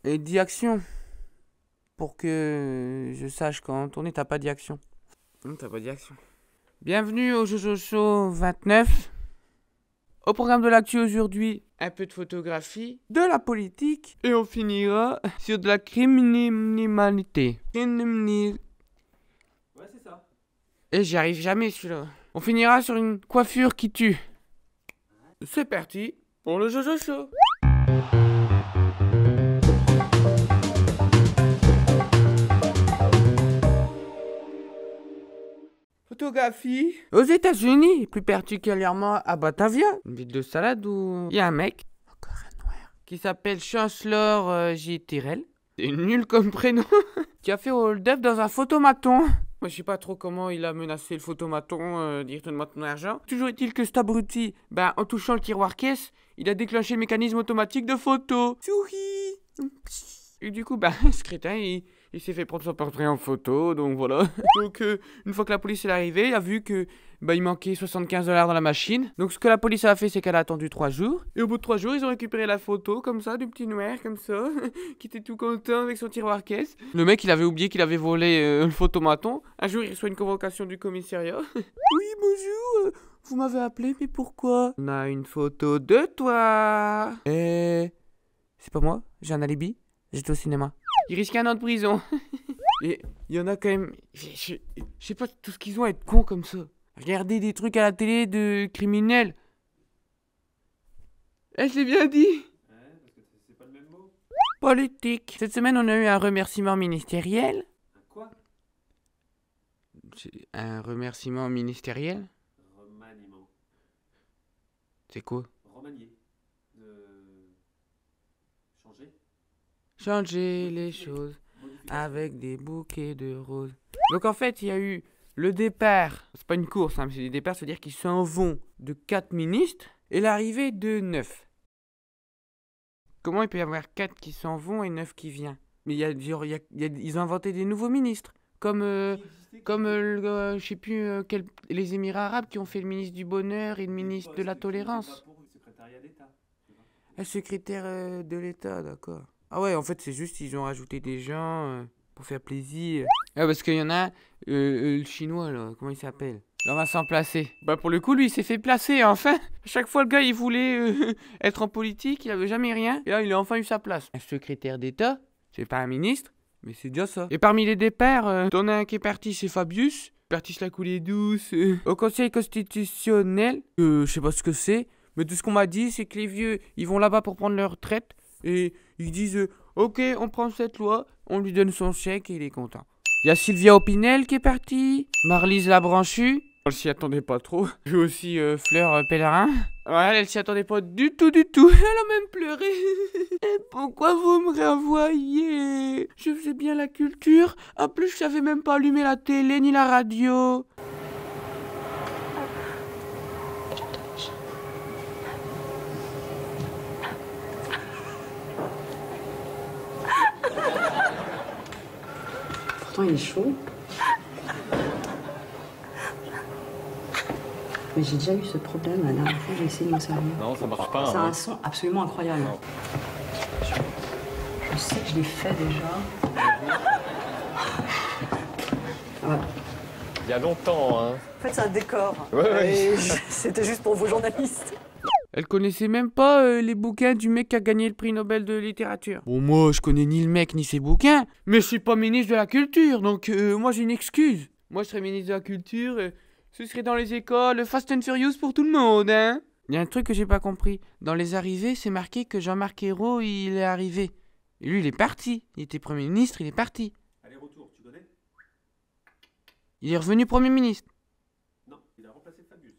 Et dis action. Pour que je sache quand tourner, t'as pas dit action. Non, t'as pas dit action. Bienvenue au Jojo Show 29. Au programme de l'actu aujourd'hui, un peu de photographie, de la politique, et on finira sur de la criminalité. Ouais, c'est ça. Et j'y arrive jamais celui-là. On finira sur une coiffure qui tue. C'est parti pour le Jojo Show. Photographie aux États-Unis, plus particulièrement à Batavia, une ville de salade où il y a un mec, encore un noir, qui s'appelle Chancellor J. Tyrell. C'est nul comme prénom. Qui a fait hold-up dans un photomaton. Moi, je sais pas trop comment il a menacé le photomaton, dire donne-moi ton argent. Toujours est-il que cet abruti, en touchant le tiroir caisse, il a déclenché le mécanisme automatique de photo. Souris. Et du coup, ce crétin, il s'est fait prendre son portrait en photo, donc voilà. Donc, une fois que la police est arrivée, il a vu que il manquait 75 $ dans la machine. Donc, ce que la police a fait, c'est qu'elle a attendu 3 jours. Et au bout de 3 jours, ils ont récupéré la photo, comme ça, du petit noir, comme ça, qui était tout content avec son tiroir caisse. Le mec, il avait oublié qu'il avait volé le photomaton. Un jour, il reçoit une convocation du commissariat. Oui, bonjour, vous m'avez appelé, mais pourquoi? On a une photo de toi. C'est pas moi, j'ai un alibi. J'étais au cinéma. Il risque 1 an de prison. Et il y en a quand même... Je sais pas tout ce qu'ils ont à être cons comme ça. Regarder des trucs à la télé de criminels. Je l'ai bien dit. Ouais, parce que c'est pas le même mot. Politique. Cette semaine, on a eu un remerciement ministériel. Un quoi? Un remerciement ministériel? Remaniement. C'est quoi? Remanier. Changer. Changer les choses avec des bouquets de roses. Donc en fait, il y a eu le départ. C'est pas une course, mais c'est des départs, c'est-à-dire qu'ils s'en vont de 4 ministres et l'arrivée de 9. Comment il peut y avoir 4 qui s'en vont et 9 qui viennent? Mais ils ont inventé des nouveaux ministres. Comme je sais plus, les Émirats arabes qui ont fait le ministre du Bonheur et le ministre de la Tolérance. Pour le secrétariat d'État. Un secrétaire de l'État, d'accord. Ah ouais, en fait, c'est juste ils ont rajouté des gens pour faire plaisir. Ah, parce qu'il y en a le chinois, là, comment il s'appelle? Là, on va s'en placer. Pour le coup, lui, il s'est fait placer, enfin. À chaque fois, le gars, il voulait être en politique, il avait jamais rien. Et là, il a enfin eu sa place. Un secrétaire d'État, c'est pas un ministre, mais c'est déjà ça. Et parmi les départs, t'en as un qui est parti, c'est Fabius. Parti se la couler douce. Au Conseil constitutionnel, je sais pas ce que c'est. Mais tout ce qu'on m'a dit, c'est que les vieux, ils vont là-bas pour prendre leur retraite. Et ils disent ok, on prend cette loi, on lui donne son chèque et il est content. Il y a Sylvia Opinel qui est partie, Marlise Labranchu, elle s'y attendait pas trop. J'ai aussi Fleur Pellerin. Ouais, elle s'y attendait pas du tout, du tout. Elle a même pleuré. Et pourquoi vous me renvoyez? Je faisais bien la culture. En plus, je savais même pas allumer la télé ni la radio. Pourtant, il est chaud. Mais j'ai déjà eu ce problème la dernière fois, j'ai essayé de m'en servir. Non, ça marche pas. Ça a un son absolument incroyable. Non. Je sais que je l'ai fait déjà. Ouais. Il y a longtemps, hein. En fait, c'est un décor. Ouais. C'était juste pour vos journalistes. Elle connaissait même pas les bouquins du mec qui a gagné le prix Nobel de littérature. Bon, moi, je connais ni le mec ni ses bouquins, mais je suis pas ministre de la culture, donc moi j'ai une excuse. Moi, je serais ministre de la culture, ce serait dans les écoles, Fast and Furious pour tout le monde, hein. Il y a un truc que j'ai pas compris. Dans les arrivées, c'est marqué que Jean-Marc Ayrault, il est arrivé. Et lui, il est parti. Il était Premier ministre, il est parti. Aller-retour, tu connais? Il est revenu Premier ministre. Non, il a remplacé Fabius.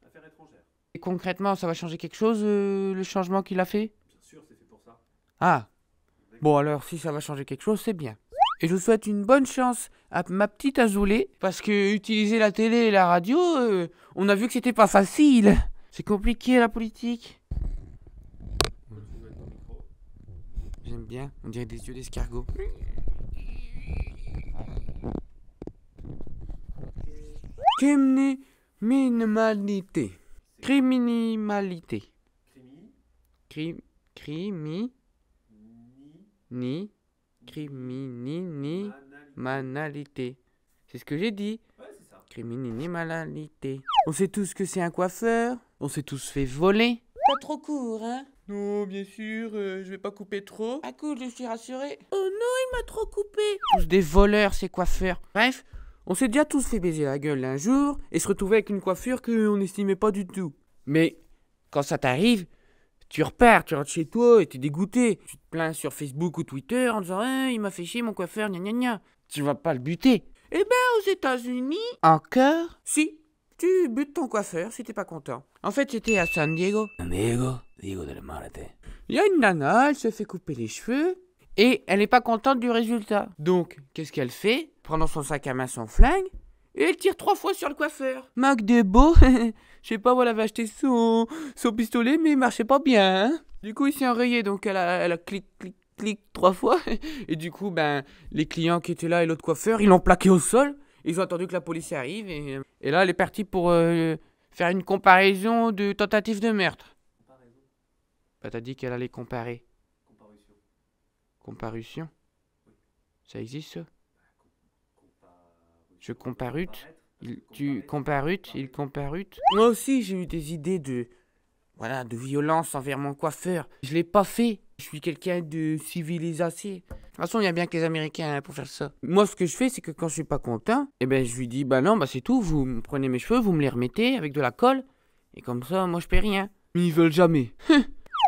Affaires étrangères. Et concrètement, ça va changer quelque chose, le changement qu'il a fait? Bien sûr, c'est fait pour ça. Ah. Bon, alors, si ça va changer quelque chose, c'est bien. Et je vous souhaite une bonne chance à ma petite Azoulay, parce que utiliser la télé et la radio, on a vu que c'était pas facile. C'est compliqué, la politique. J'aime bien, on dirait des yeux d'escargot. Criminalité. Criminalité. Crimi. Ni. Criminalité. C'est ce que j'ai dit. Ouais, c'est ça. Criminalité. On sait tous que c'est un coiffeur. On s'est tous fait voler. Pas trop court, hein? Non, bien sûr, je vais pas couper trop. Ah cool, je suis rassuré. Oh non, il m'a trop coupé. Tous des voleurs, ces coiffeurs. Bref, on s'est déjà tous fait baiser la gueule un jour et se retrouver avec une coiffure qu'on n'estimait pas du tout. Mais quand ça t'arrive, tu repars, tu rentres chez toi et t'es dégoûté. Tu te plains sur Facebook ou Twitter en disant il m'a fait chier mon coiffeur, gna gna gna. Tu vas pas le buter. Eh ben, aux États-Unis. Encore? Si. Tu butes ton coiffeur si t'es pas content. En fait, c'était à San Diego. Diego de la Marte. Il y a une nana, elle se fait couper les cheveux et elle est pas contente du résultat. Donc, qu'est-ce qu'elle fait? Prenant son sac à main, son flingue, et elle tire 3 fois sur le coiffeur. Mac de beau, je sais pas où elle avait acheté son pistolet, mais il marchait pas bien. Hein. Du coup, il s'est enrayé, donc elle a clic 3 fois. Et du coup, ben, les clients qui étaient là et l'autre coiffeur, ils l'ont plaqué au sol. Ils ont attendu que la police arrive et là, elle est partie pour faire une comparaison de tentative de meurtre. Comparaison. Bah, t'as dit qu'elle allait comparer. Comparution. Comparution? Oui. Ça existe, ça? Comparution. Je comparute? Comparaître. Tu comparutes? Il comparute? Moi aussi, j'ai eu des idées de violence envers mon coiffeur. Je l'ai pas fait. Je suis quelqu'un de civilisé. De toute façon, il y a bien que les Américains pour faire ça. Moi, ce que je fais, c'est que quand je suis pas content, eh ben, je lui dis, bah non, bah c'est tout, vous me prenez mes cheveux, vous me les remettez avec de la colle, et comme ça, moi, je paie rien. Mais ils veulent jamais.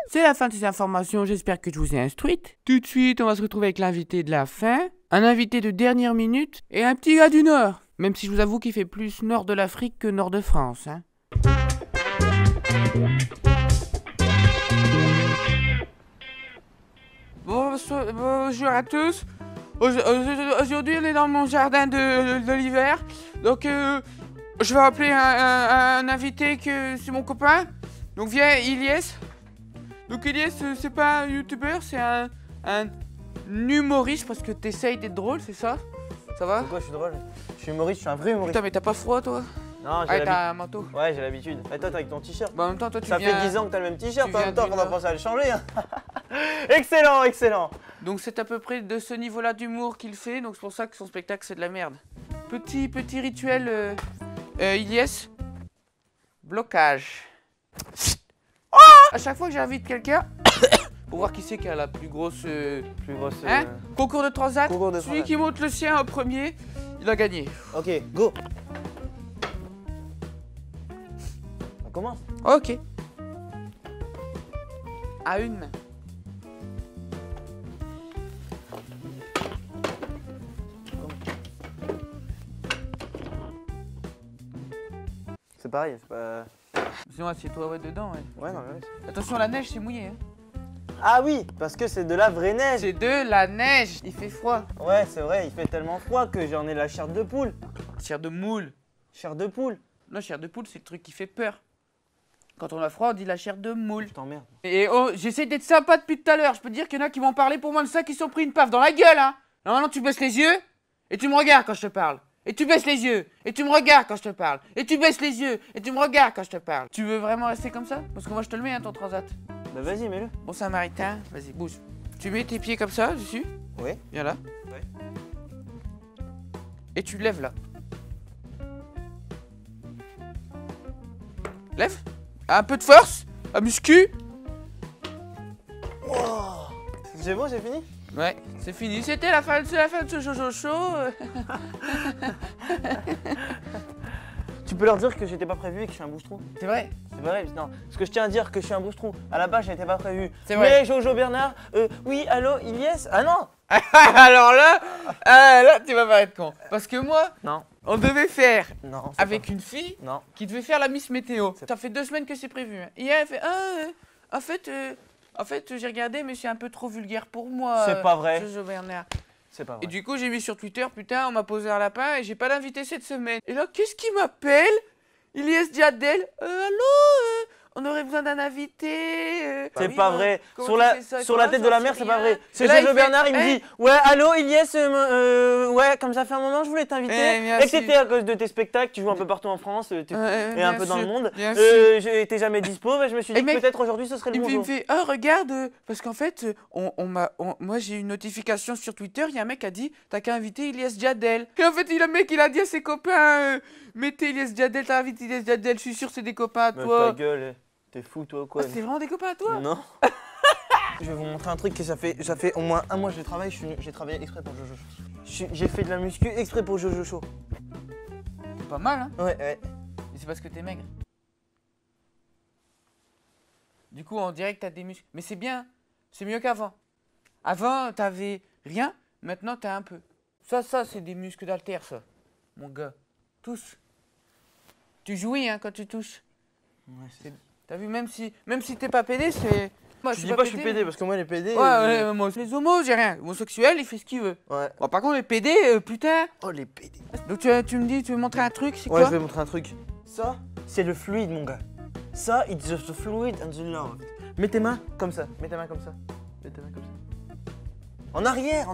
C'est la fin de ces informations, j'espère que je vous ai instruite. Tout de suite, on va se retrouver avec l'invité de la fin, un invité de dernière minute, et un petit gars du Nord. Même si je vous avoue qu'il fait plus nord de l'Afrique que nord de France, hein. Bonjour à tous. Aujourd'hui, on est dans mon jardin de l'hiver. Donc, je vais appeler un invité que c'est mon copain. Donc, viens, Ilyes. Donc, Ilyes, c'est pas un youtubeur, c'est un humoriste parce que t'essayes d'être drôle, c'est ça? Ça va? Pourquoi je suis drôle? Je suis humoriste, je suis un vrai humoriste. Putain, mais t'as pas froid, toi? Non, j'ai Ah, l'habitude. t'as un manteau. Ouais, j'ai l'habitude. Et toi, t'es avec ton t-shirt. Bah, en même temps, toi, tu Ça viens... fait 10 ans que t'as le même t-shirt, tu en même temps, viens du faudra Nord. penser à le changer. Hein. Excellent, excellent. Donc c'est à peu près de ce niveau-là d'humour qu'il fait, donc c'est pour ça que son spectacle c'est de la merde. Petit rituel, Ilyes. Blocage. À chaque fois que j'invite quelqu'un, pour voir qui c'est qui a la plus grosse... Plus grosse... Hein Concours de transat, Concours de celui transat. qui monte le sien en premier, il a gagné. Ok, go. On commence. Ok. À une main. C'est pareil, c'est pas... Sinon, assieds-toi ouais, dedans, ouais. Ouais, non, mais... Attention, la neige, c'est mouillé, hein. Ah oui, parce que c'est de la vraie neige. C'est de la neige, il fait froid. Ouais, c'est vrai, il fait tellement froid que j'en ai la chair de poule. Chair de moule. Chair de poule. Non, chair de poule, c'est le truc qui fait peur. Quand on a froid, on dit la chair de moule. Je t'emmerde. Et oh, j'essaie d'être sympa depuis tout à l'heure. Je peux te dire qu'il y en a qui m'ont parlé pour moins de ça, qui se sont pris une paf dans la gueule, hein. Normalement, tu baisses les yeux et tu me regardes quand je te parle. Et tu baisses les yeux et tu me regardes quand je te parle. Et tu baisses les yeux et tu me regardes quand je te parle. Tu veux vraiment rester comme ça? Parce que moi, je te le mets, hein, ton transat. Bah vas-y, mets-le. Bon Samaritain, vas-y, bouge. Tu mets tes pieds comme ça, dessus. Oui. Viens là. Ouais. Et tu lèves là. Lève. Un peu de force. Un muscu. C'est bon, j'ai fini? Ouais, c'est fini. C'était la fin de ce Jojo Show. Tu peux leur dire que j'étais pas prévu et que je suis un bouche-trou. C'est vrai. C'est vrai, non. Parce que je tiens à dire que je suis un bouche-trou. À la base, j'étais pas prévu. C'est vrai. Mais Jojo Bernard, oui, allô, Ilyes? Ah non! Alors là, tu vas pas être con. Parce que moi, Non, on devait faire non. c'est avec une fille pas- Non. qui devait faire la Miss Météo. C'est- Ça fait 2 semaines que c'est prévu. Hein. Et elle fait en fait, j'ai regardé, mais c'est un peu trop vulgaire pour moi. C'est pas vrai. Jojo Bernard. C'est pas vrai. Et du coup, j'ai mis sur Twitter, putain, on m'a posé un lapin et j'ai pas d'invité cette semaine. Et là, qu'est-ce qui m'appelle? Ilyes Diadel. Allô, on aurait besoin d'un invité. C'est pas vrai. comment Sur tu la, fais ça? sur la Comment tête j'en de la sais mer, c'est pas rien. vrai. C'est Et là, Jojo il fait, Bernard, il me dit ouais, allô, Ilyes, ouais, comme ça fait un moment, je voulais t'inviter. bien Et que sûr. c'était à cause de tes spectacles, tu joues un peu partout en France et un bien peu dans le sûr, monde. bien sûr. J'étais jamais dispo, mais je me suis dit Eh, que mec, peut-être aujourd'hui ce serait le Il bon me jour. fait, oh regarde, parce qu'en fait, moi j'ai eu une notification sur Twitter, il y a un mec qui a dit, t'as qu'à inviter Ilyes Djadel. Et en fait, le mec il a dit à ses copains, mettez Ilyes Djadel, t'as invité Ilyes Djadel, je suis sûr c'est des copains à Mais toi. ta gueule, t'es fou toi ou quoi? Ah, c'est vraiment des copains à toi? Non. Je vais vous montrer un truc que ça fait au moins un mois que je travaille, j'ai travaillé exprès pour Jojo Show. J'ai fait de la muscu exprès pour Jojo Show. C'est pas mal, hein? Ouais. Mais c'est parce que t'es maigre. Du coup, on dirait que t'as des muscles. Mais c'est bien, c'est mieux qu'avant. Avant, t'avais rien, maintenant t'as un peu. Ça, c'est des muscles d'haltère, ça, mon gars. Touche. Tu jouis, hein, quand tu touches. Ouais, T'as vu, même si t'es pas pédé, c'est... Moi, je dis pas que je suis pédé parce que moi les pédés. Ouais, moi, les homos, j'ai rien. Homosexuel, il fait ce qu'il veut. Ouais. Bon, par contre, les pédés, putain. Oh les pédés. Donc, tu me dis, tu veux montrer un truc, c'est Ouais, quoi? je vais montrer un truc. Ça, c'est le fluide, mon gars. Ça, it's the fluid and the love. Mets tes mains comme ça. Mets ta main comme ça. Mets ta main comme ça. En arrière,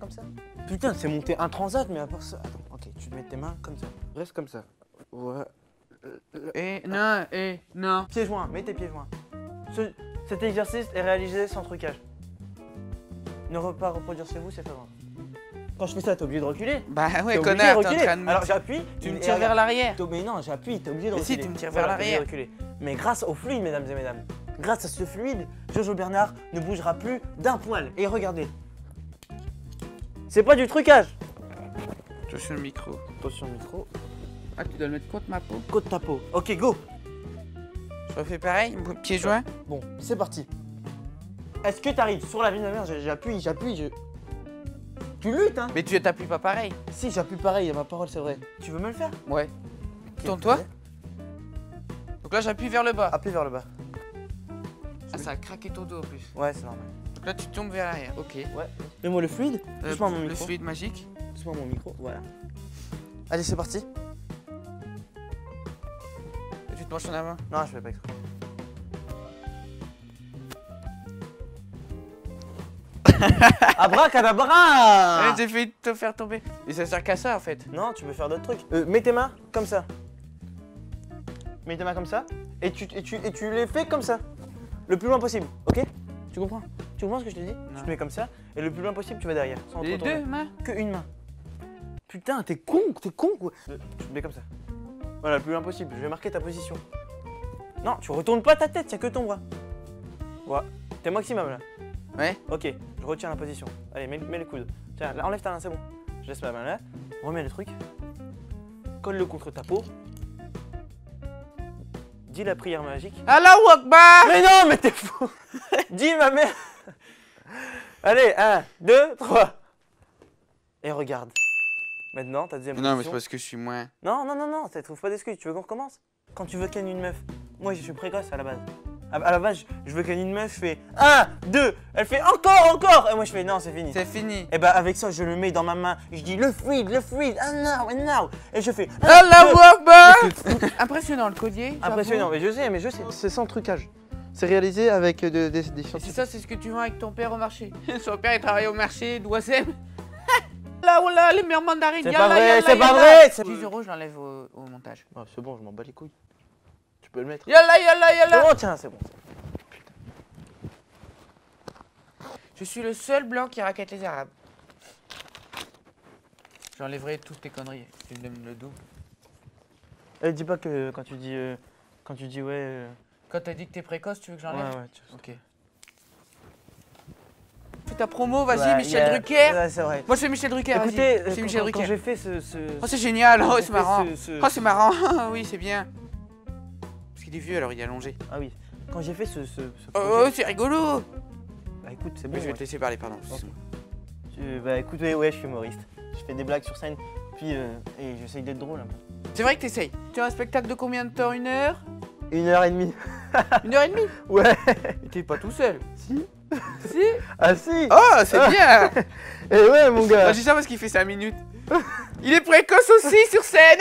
comme ça. Putain, c'est monté un transat, mais à part ça. Attends, ok, tu mets tes mains comme ça. Reste comme ça. Ouais. Non. Pieds joints, mets tes pieds joints. Cet exercice est réalisé sans trucage. Ne pas reproduire chez vous, c'est pas grave. Quand je fais ça, t'es obligé de reculer. Bah T'es ouais, obligé connard, de t'es en reculer. train de me... Alors j'appuie. Tu me tires vers l'arrière. Mais non, j'appuie, t'es obligé de Mais reculer. si, tu me tires vers Voilà, t'es obligé de l'arrière. reculer. Mais grâce au fluide, mesdames et mesdames, grâce à ce fluide, Jojo Bernard ne bougera plus d'un poil. Et regardez. C'est pas du trucage. Attention le micro. Attention le micro. Ah, tu dois le mettre contre ma peau. Côte ta peau. Ok, go. Je refais pareil, pieds joints. Bon, c'est parti. Est-ce que t'arrives sur la vie de ma mère? J'appuie. Tu luttes, hein? Mais tu t'appuies pas pareil. Si, j'appuie pareil, ma parole, c'est vrai. Tu veux me le faire? Ouais. Tourne-toi. Donc là, j'appuie vers le bas. Appuie vers le bas. Ah, ça a craqué ton dos en plus. Ouais, c'est normal. Donc là, tu tombes vers l'arrière. Ok. Ouais. Mets-moi le fluide. Doucement mon Le micro. fluide magique. Doucement mon micro, voilà. Allez, c'est parti. Tu te penches en avant. Non, je fais pas exprès. Abracadabra! J'ai failli te faire tomber. Et ça sert qu'à ça en fait. Non, tu peux faire d'autres trucs. Mets tes mains comme ça. Mets tes mains comme ça. Et tu les fais comme ça. Le plus loin possible, ok? Tu comprends? Tu comprends ce que je te dis? Tu te mets comme ça. Et le plus loin possible, tu vas derrière. Sans Les trop tourner. deux mains. Que une main. Putain, t'es con quoi. Tu te mets comme ça. Voilà, le plus loin possible. Je vais marquer ta position. Non, tu retournes pas ta tête, y'a que ton bras. Voilà. T'es maximum là. Ouais. Ok, je retiens la position. Allez, mets le coude. Tiens, là, enlève ta main, c'est bon. Je laisse ma main là. Remets le truc. Colle-le contre ta peau. Dis la prière magique. Allahu Akbar. Mais non, mais t'es fou. Dis ma mère. Allez, 1, 2, 3. Et regarde. Maintenant, ta deuxième Non, mais c'est position. parce que je suis moins. Non, ça trouve pas d'excuse. Tu veux qu'on recommence? Quand tu veux ken une meuf. Moi, je suis précoce à la base. À la base, je veux ken une meuf, je fais 1, 2. Elle fait encore. Et moi, je fais non, c'est fini. C'est fini. Et bah, avec ça, je le mets dans ma main. Je dis le fluide, and now. Et je fais Allahu Akbar. Impressionnant le collier. j'avoue. Impressionnant, mais je sais. C'est sans trucage. C'est réalisé avec des Et c'est ça, c'est ce que tu vends avec ton père au marché. Son père, il travaille au marché d'Oisem. Là, oh là, les meilleures mandarines. C'est Yalla, pas vrai, yalla, c'est pas yalla. vrai, c'est- 10 €, je l'enlève au montage. Ah, c'est bon, je m'en bats les couilles. Tu peux le mettre. Yalla, yalla, C'est yalla. bon, tiens, c'est bon. Je suis le seul blanc qui raquette les arabes. J'enlèverai toutes tes conneries. Tu me donnes le double. Eh, dis pas que quand tu dis ouais. Quand t'as dit que t'es précoce, tu veux que Ouais, j'enlève? ouais. Ok. Fais ta promo, vas-y, Ouais, Michel Drucker. Ouais, c'est vrai. Moi, je fais Michel Drucker. vas-y. Écoutez, je fais Michel quand Drucker. j'ai fait ce. Oh, c'est génial. Oh, j'ai c'est fait marrant. ce- Oh, c'est marrant. Oui, c'est bien. Parce qu'il est vieux, alors il est allongé. Ah oui. Quand j'ai fait ce Oh, projet. c'est rigolo. Bah écoute, c'est bon. Mais je vais ouais. te laisser parler, pardon. Bah écoute, ouais, je suis humoriste. Je fais des blagues sur scène, puis et j'essaye d'être drôle un peu. C'est vrai que t'essayes. Tu as un spectacle de combien de temps? 1 heure? 1h30. 1h30? Ouais. Et t'es pas tout seul. Si. Si? Ah si. Oh, c'est bien. Et ouais, mon gars. Moi, je dis ça parce qu'il fait 5 minutes. Il est précoce aussi sur scène.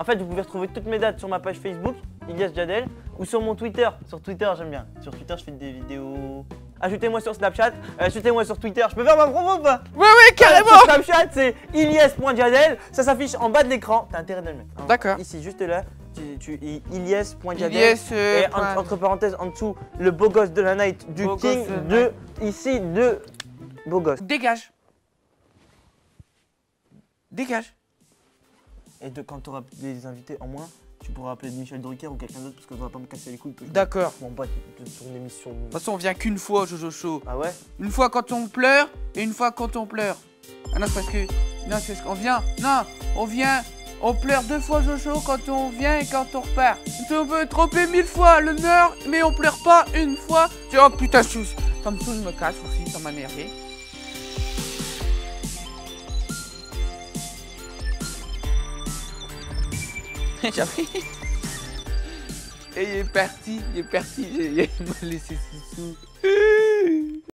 En fait, vous pouvez retrouver toutes mes dates sur ma page Facebook Ilias Jadel, ou sur mon Twitter. Sur Twitter, j'aime bien. Sur Twitter, je fais des vidéos. Ajoutez-moi sur Snapchat, ajoutez-moi sur Twitter. Je peux faire ma promo ou pas? Ouais, carrément. Sur Snapchat, c'est Ilias.Jadel. Ça s'affiche en bas de l'écran. T'as intérêt de le mettre. Hein. D'accord. Ici, juste là, Ilias.Jadel. Ilias, et entre parenthèses, en dessous, le beau gosse de la night du Beau King gosse, de. Ici, de. Beau gosse. Dégage. Dégage. Et quand tu auras des invités en moins, tu pourras appeler Michel Drucker ou quelqu'un d'autre parce qu'on va pas me casser les couilles. D'accord. Je m'en bats de ton émission. De toute façon, on vient qu'une fois au Jojo Show. Ah ouais? Une fois quand on pleure et une fois quand on pleure. Ah non, c'est parce que. Non, c'est parce qu'on vient. Non, on vient. On pleure 2 fois Jojo Show quand on vient et quand on repart. On peut tromper 1000 fois le nord, mais on pleure pas une fois. Oh putain, ça me saoule, je me casse aussi, ça m'a énervé. J'avais. Et il est parti, il m'a laissé sous.